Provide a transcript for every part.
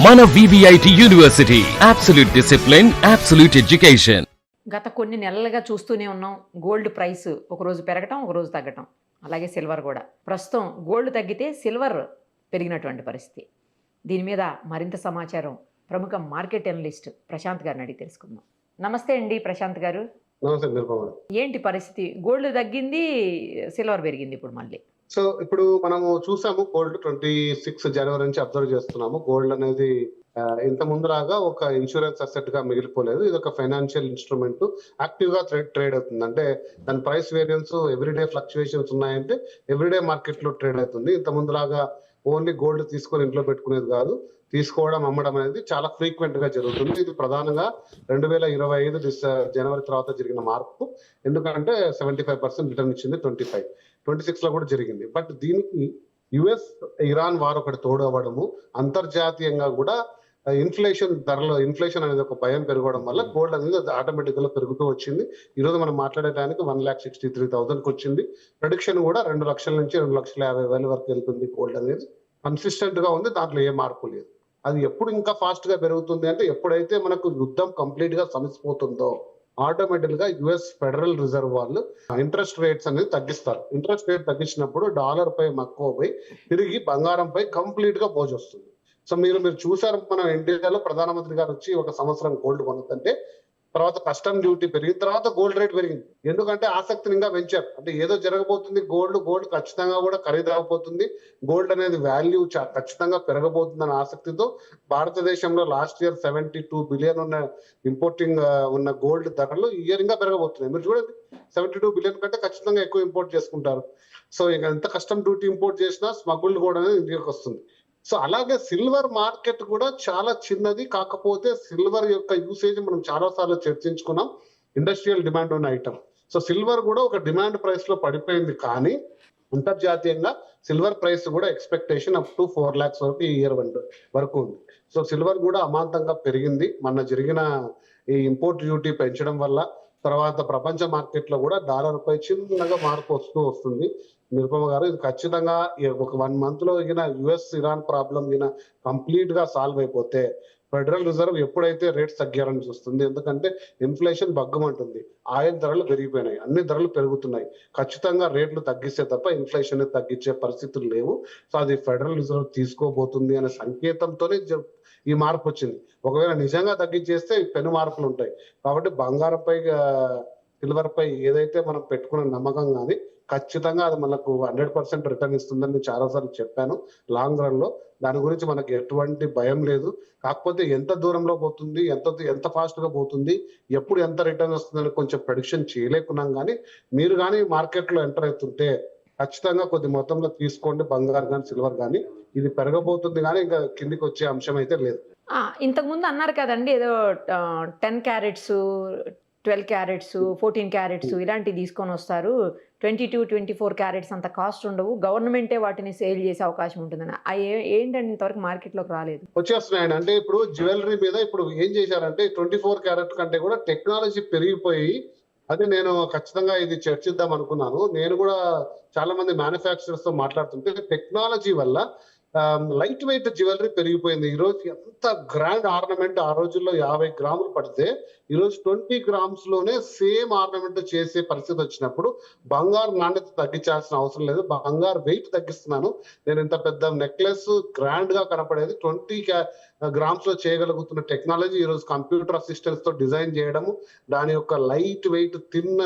మన VVIT university, absolute discipline, absolute education. గత కొన్ని నెలలుగా చూస్తూనే ఉన్నాం గోల్డ్ ప్రైస్ ఒకరోజు పెరగటం ఒకరోజు తగ్గటం, అలాగే సిల్వర్ కూడా. ప్రస్తుతం గోల్డ్ తగ్గితే సిల్వర్ పెరిగినటువంటి పరిస్థితి. దీని మీద మరింత సమాచారం ప్రముఖ మార్కెట్ అనలిస్ట్ ప్రశాంత్ గారిని అడిగి తెలుసుకుందాం. నమస్తే అండి ప్రశాంత్ గారు. ఏంటి పరిస్థితి? గోల్డ్ తగ్గింది, సిల్వర్ పెరిగింది ఇప్పుడు మళ్ళీ. సో ఇప్పుడు మనము చూసాము గోల్డ్ 26 జనవరి నుంచి అబ్జర్వ్ చేస్తున్నాము. గోల్డ్ అనేది ఇంత ముందులాగా ఒక ఇన్సూరెన్స్ అసెట్ గా మిగిలిపోలేదు. ఇది ఒక ఫైనాన్షియల్ ఇన్స్ట్రుమెంట్, యాక్టివ్ గా ట్రేడ్ అవుతుంది. అంటే దాని ప్రైస్ వేరియన్స్ ఎవ్రీడే ఫ్లక్చువేషన్స్ ఉన్నాయంటే ఎవ్రీడే మార్కెట్ లో ట్రేడ్ అవుతుంది. ఇంత ముందులాగా ఓన్లీ గోల్డ్ తీసుకొని ఇంట్లో పెట్టుకునేది కాదు, తీసుకోవడం అమ్మడం అనేది చాలా ఫ్రీక్వెంట్ గా జరుగుతుంది. ఇది ప్రధానంగా 2025 జనవరి తర్వాత జరిగిన మార్పు. ఎందుకంటే 75% రిటర్న్ ఇచ్చింది, 26 లో కూడా జరిగింది. బట్ దీనికి యుఎస్ ఇరాన్ వార్ ఒకటి తోడు అవ్వడము, అంతర్జాతీయంగా కూడా ఇన్ఫ్లేషన్ అనేది ఒక భయం పెరగడం వల్ల గోల్డ్ అనేది ఆటోమేటిక్ గా పెరుగుతూ వచ్చింది. ఈ రోజు మనం మాట్లాడడానికి 1,63,000 వచ్చింది. ప్రొడిక్షన్ కూడా 2 లక్షల నుంచి 2,50,000 వరకు వెళ్తుంది. గోల్డ్ అనేది కన్సిస్టెంట్ గా ఉంది, దాంట్లో ఏ మార్పు లేదు. అది ఎప్పుడు ఇంకా ఫాస్ట్ గా పెరుగుతుంది అంటే ఎప్పుడైతే మనకు యుద్ధం కంప్లీట్ గా సమసిపోతుందో ఆటోమేటిక్ గా యుఎస్ ఫెడరల్ రిజర్వ్ వాళ్ళు ఇంట్రెస్ట్ రేట్స్ అనేది తగ్గిస్తారు. ఇంట్రెస్ట్ రేట్ తగ్గించినప్పుడు డాలర్ పై మక్కువ పోయి తిరిగి బంగారం పై కంప్లీట్ గా బోజు వస్తుంది. సో మీరు చూసారు, మన ఇండియాలో ప్రధానమంత్రి గారు వచ్చి 1 సంవత్సరం గోల్డ్ కొనదంటే తర్వాత కస్టమ్ డ్యూటీ పెరిగిన తర్వాత గోల్డ్ రేట్ పెరిగింది. ఎందుకంటే ఆసక్తిని ఇంకా పెంచారు. అంటే ఏదో జరగబోతుంది, గోల్డ్ ఖచ్చితంగా కూడా ఖరీదు అవ్వబోతుంది, గోల్డ్ అనేది వాల్యూ ఖచ్చితంగా పెరగబోతుంది అనే ఆసక్తితో భారతదేశంలో లాస్ట్ ఇయర్ 72 బిలియన్ ఉన్న ఇంపోర్టింగ్ ఉన్న గోల్డ్ ధరలు ఈ ఇయర్ ఇంకా పెరగబోతున్నాయి. మీరు చూడండి, 72 బిలియన్ కంటే ఖచ్చితంగా ఎక్కువ ఇంపోర్ట్ చేసుకుంటారు. సో ఇక ఎంత కస్టమ్ డ్యూటీ ఇంపోర్ట్ చేసినా స్మగుల్డ్ గోల్డ్ అనేది ఇండియాకి వస్తుంది. సో అలాగే సిల్వర్ మార్కెట్ కూడా చాలా చిన్నది, కాకపోతే సిల్వర్ యొక్క యూసేజ్ మనం చాలా సార్లు చర్చించుకున్నాం. ఇండస్ట్రియల్ డిమాండ్ ఉన్న ఐటమ్. సో సిల్వర్ కూడా ఒక డిమాండ్ ప్రైస్ లో పడిపోయింది, కానీ అంతర్జాతీయంగా సిల్వర్ ప్రైస్ కూడా ఎక్స్పెక్టేషన్ అప్ టు 4 lakhs వరకు ఈ ఇయర్ వరకు ఉంది. సో సిల్వర్ కూడా అమాంతంగా పెరిగింది. మొన్న జరిగిన ఈ ఇంపోర్ట్ డ్యూటీ పెంచడం వల్ల, తర్వాత ప్రపంచ మార్కెట్ లో కూడా డాలర్ పై చిన్నగా మార్పు వస్తుంది. నిరుపమ గారు, ఇది ఖచ్చితంగా ఒక 1 month లో యుఎస్ ఇరాన్ ప్రాబ్లం కంప్లీట్ గా సాల్వ్ అయిపోతే ఫెడరల్ రిజర్వ్ ఎప్పుడైతే రేట్స్ తగ్గారని చూస్తుంది. ఎందుకంటే ఇన్ఫ్లేషన్ బగ్గమంటుంది, ఆయిల్ ధరలు పెరిగిపోయినాయి, అన్ని ధరలు పెరుగుతున్నాయి. ఖచ్చితంగా రేట్లు తగ్గిస్తే తప్ప ఇన్ఫ్లేషన్ తగ్గించే పరిస్థితులు లేవు. సో అది ఫెడరల్ రిజర్వ్ తీసుకోబోతుంది అనే సంకేతంతోనే ఈ మార్పు వచ్చింది. ఒకవేళ నిజంగా తగ్గించేస్తే పెను మార్పులు ఉంటాయి. కాబట్టి బంగారంపై సిల్వర్ పై ఏదైతే మనం పెట్టుకున్న నమ్మకం కానీ ఖచ్చితంగా అది మనకు 100% రిటర్న్ ఇస్తుందని నేను చాలాసార్లు చెప్పాను. లాంగ్ రన్ లో దాని గురించి మనకి ఎటువంటి భయం లేదు. కాకపోతే ఎంత దూరంలో పోతుంది, ఎంత ఫాస్ట్ గా పోతుంది, ఎప్పుడు ఎంత రిటర్న్ వస్తుందని కొంచెం ప్రెడిక్షన్ చేయలేకున్నాం. కానీ మీరు కానీ మార్కెట్ లో ఎంటర్ అవుతుంటే ఖచ్చితంగా కొద్ది మొత్తంలో తీసుకోండి, బంగారు కానీ సిల్వర్ కానీ. ఇది పెరగబోతుంది కానీ ఇంకా కిందికి వచ్చే అంశం అయితే లేదు. ఇంతకుముందు అన్నారు కదండి, ఏదో 10 carats 12 carats 14 carats ఇలాంటివి తీసుకొని వస్తారు, 22 24 carats అంత కాస్ట్ ఉండవు, గవర్నమెంటే వాటిని సేల్ చేసే అవకాశం ఉంటుందని. ఏంటంటే ఇంతవరకు మార్కెట్లోకి రాలేదు. వచ్చేస్తున్నాయండి. అంటే ఇప్పుడు జ్యువెలరీ మీద ఇప్పుడు ఏం చేశారంటే 24 carat కంటే కూడా టెక్నాలజీ పెరిగిపోయి, అదే నేను ఖచ్చితంగా ఇది చర్చిద్దాం అనుకున్నాను. నేను కూడా చాలా మంది మ్యానుఫ్యాక్చరర్స్ తో మాట్లాడుతుంటే టెక్నాలజీ వల్ల లైట్ వెయిట్ జ్యువెలరీ పెరిగిపోయింది. ఈ రోజు ఎంత గ్రాండ్ ఆర్నమెంట్ ఆ రోజుల్లో 50 గ్రాములు పడితే ఈ రోజు 20 grams లోనే సేమ్ ఆర్నమెంట్ చేసే పరిస్థితి వచ్చినప్పుడు బంగారు నాణ్యత తగ్గించాల్సిన అవసరం లేదు, బంగారు వెయిట్ తగ్గిస్తున్నాను. నేను ఇంత పెద్ద నెక్లెస్ గ్రాండ్ గా కనపడేది 20 grams లో చేయగలుగుతున్న టెక్నాలజీ ఈ రోజు కంప్యూటర్ అసిస్టెంట్స్ తో డిజైన్ చేయడము, దాని యొక్క లైట్ వెయిట్ తిన్న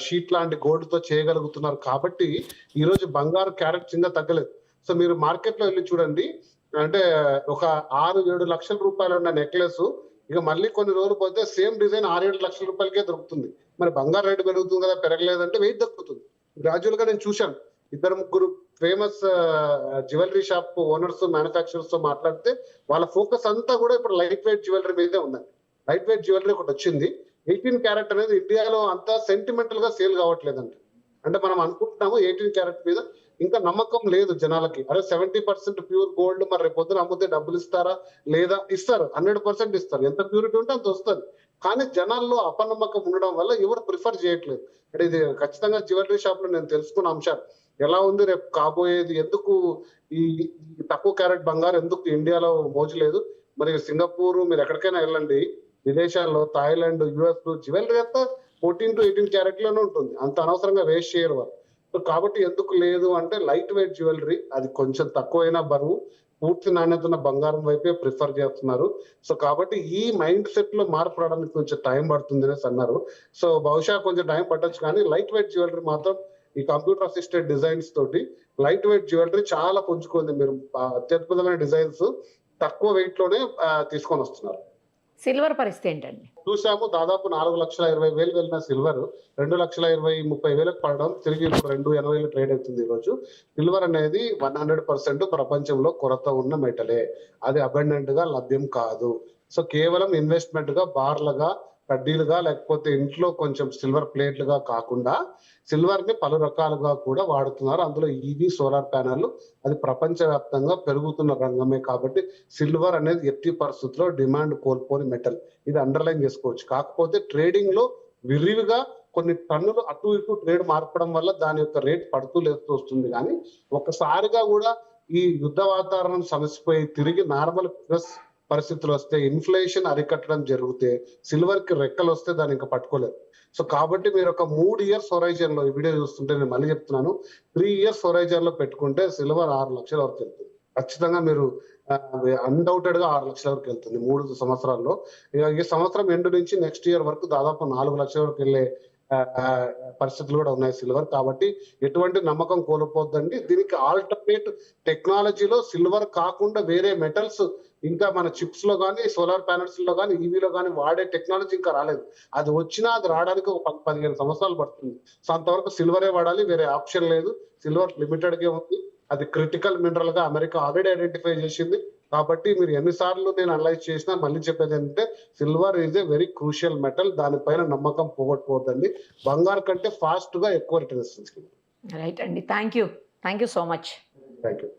షీట్ లాంటి గోల్డ్ తో చేయగలుగుతున్నారు. కాబట్టి ఈ రోజు బంగారు క్యారెట్ చిన్న తగ్గలేదు. సో మీరు మార్కెట్ లో వెళ్ళి చూడండి, అంటే ఒక 6-7 లక్షల రూపాయలు ఉన్న నెక్లెస్ ఇక మళ్ళీ కొన్ని రోజులు పోతే సేమ్ డిజైన్ 6-7 లక్షల రూపాయలకే దొరుకుతుంది. మరి బంగారు రేటు పెరుగుతుంది కదా, పెరగలేదంటే వెయిట్ తగ్గుతుంది. గ్రాడ్యువల్ గా నేను చూశాను, 2-3 famous jewellery shop owners manufacturers తో మాట్లాడితే వాళ్ళ ఫోకస్ అంతా కూడా ఇప్పుడు లైట్ వెయిట్ జ్యువెలరీ మీదే ఉందండి. లైట్ వెయిట్ జ్యువెలరీ ఒకటి వచ్చింది. 18 carat అనేది ఇండియాలో అంతా సెంటిమెంటల్ గా సేల్ కావట్లేదండి. అంటే మనం అనుకుంటున్నాము 18 carat మీద ఇంకా నమ్మకం లేదు జనాలకి. అరే 70% ప్యూర్ గోల్డ్, మరి రేపు పొద్దున అమ్మితే డబ్బులు ఇస్తారా లేదా? ఇస్తారు, 100% ఇస్తారు. ఎంత ప్యూరిటీ ఉంటే అంత వస్తుంది. కానీ జనాల్లో అపనమ్మకం ఉండడం వల్ల ఎవరు ప్రిఫర్ చేయట్లేదు. అంటే ఇది ఖచ్చితంగా జ్యువెలరీ షాప్ లో నేను తెలుసుకున్న అంశాలు. ఎలా ఉంది రేపు కాబోయేది, ఎందుకు ఈ ఈ తక్కువ క్యారెట్ బంగారం ఎందుకు ఇండియాలో మోజు లేదు. మరి సింగపూర్ మీరు ఎక్కడికైనా వెళ్ళండి, విదేశాల్లో థాయిలాండ్, యుఎస్ జ్యువెలరీ అంతా 14 to 18 క్యారెట్ లోనే ఉంటుంది. అంత అనవసరంగా వేస్ట్ చేయరు వాళ్ళు. సో కాబట్టి ఎందుకు లేదు అంటే లైట్ వెయిట్ జ్యువెలరీ, అది కొంచెం తక్కువైనా బరువు, పూర్తి నాణ్యత ఉన్న బంగారం వైపే ప్రిఫర్ చేస్తున్నారు. సో కాబట్టి ఈ మైండ్ సెట్ లో మార్పు రావడానికి కొంచెం టైం పడుతుంది అనేసి అన్నారు. సో బహుశా కొంచెం టైం పట్టొచ్చు, కానీ లైట్ వెయిట్ జ్యువెలరీ మాత్రం ఈ కంప్యూటర్ అసిస్టెడ్ డిజైన్స్ తోటి లైట్ వెయిట్ జ్యువెలరీ చాలా పుంజుకుంది. మీరు అత్యద్భుతమైన డిజైన్స్ తక్కువ వెయిట్ లోనే తీసుకొని వస్తున్నారు. సిల్వర్ పరిస్థితి ఏంటండి? చూసాము, దాదాపు 4,20,000 వెళ్ళిన సిల్వర్ 2,20,30,000 పడడం, తిరిగి ఇప్పుడు 2,80,000 ట్రేడ్ అవుతుంది ఈ రోజు. సిల్వర్ అనేది 100% ప్రపంచంలో కొరత ఉన్న మెటలే, అది అబండెంట్ గా లభ్యం కాదు. సో కేవలం ఇన్వెస్ట్మెంట్ గా బార్లుగా, కడ్డీలుగా, లేకపోతే ఇంట్లో కొంచెం సిల్వర్ ప్లేట్లుగా కాకుండా సిల్వర్ ని పలు రకాలుగా కూడా వాడుతున్నారు. అందులో ఈవీ, సోలార్ ప్యానెల్, అది ప్రపంచవ్యాప్తంగా పెరుగుతున్న రంగమే. కాబట్టి సిల్వర్ అనేది ఎట్టి పరిస్థితుల్లో డిమాండ్ కోల్పోని మెటల్, ఇది అండర్లైన్ చేసుకోవచ్చు. కాకపోతే ట్రేడింగ్ లో విరివిగా కొన్ని టన్నులు అటు ఇటు ట్రేడ్ మార్పడం వల్ల దాని యొక్క రేట్ పడుతూ లేస్తూ వస్తుంది. కానీ ఒక్కసారిగా కూడా ఈ యుద్ధ వాతావరణం సమసిపోయి తిరిగి నార్మల్ పరిస్థితులు వస్తే, ఇన్ఫ్లేషన్ అరికట్టడం జరిగితే, సిల్వర్ కి రెక్కలు వస్తే దాన్ని ఇంకా పట్టుకోలేరు. సో కాబట్టి మీరు ఒక 3 years హొరైజన్ లో, ఈ వీడియో చూస్తుంటే నేను మళ్ళీ చెప్తున్నాను, 3 years హొరైజన్ లో పెట్టుకుంటే సిల్వర్ 6 లక్షల వరకు వెళ్తుంది. ఖచ్చితంగా మీరు అన్డౌటెడ్ గా 6 లక్షల వరకు వెళ్తుంది 3 సంవత్సరాల్లో. ఈ సంవత్సరం ఎండు నుంచి నెక్స్ట్ ఇయర్ వరకు దాదాపు 4 లక్షల వరకు వెళ్ళే పరిస్థితులు కూడా ఉన్నాయి సిల్వర్. కాబట్టి ఎటువంటి నమ్మకం కోల్పోద్దండి. దీనికి ఆల్టర్నేట్ టెక్నాలజీలో సిల్వర్ కాకుండా వేరే మెటల్స్ ఇంకా మన చిప్స్ లో కానీ, సోలార్ ప్యానెల్స్ లో కానీ, ఈవీలో కానీ వాడే టెక్నాలజీ ఇంకా రాలేదు. అది వచ్చినా అది రావడానికి ఒక 10-15 సంవత్సరాలు పడుతుంది. సో అంతవరకు సిల్వరే వాడాలి, వేరే ఆప్షన్ లేదు. సిల్వర్ లిమిటెడ్ గా ఉంది, అది క్రిటికల్ మినరల్ గా అమెరికా ఆల్రెడీ ఐడెంటిఫై చేసింది. కాబట్టి మీరు ఎన్నిసార్లు నేను అనలైజ్ చేసినా మళ్ళీ చెప్పేది ఏంటంటే, silver is a very crucial metal, దానిపైన నమ్మకం పోగొట్టుకోవద్దండి. బంగారు కంటే ఫాస్ట్ గా ఎక్కువ రిటర్న్ ఇస్తుంది. రైట్ అండి, thank you so much. Thank you.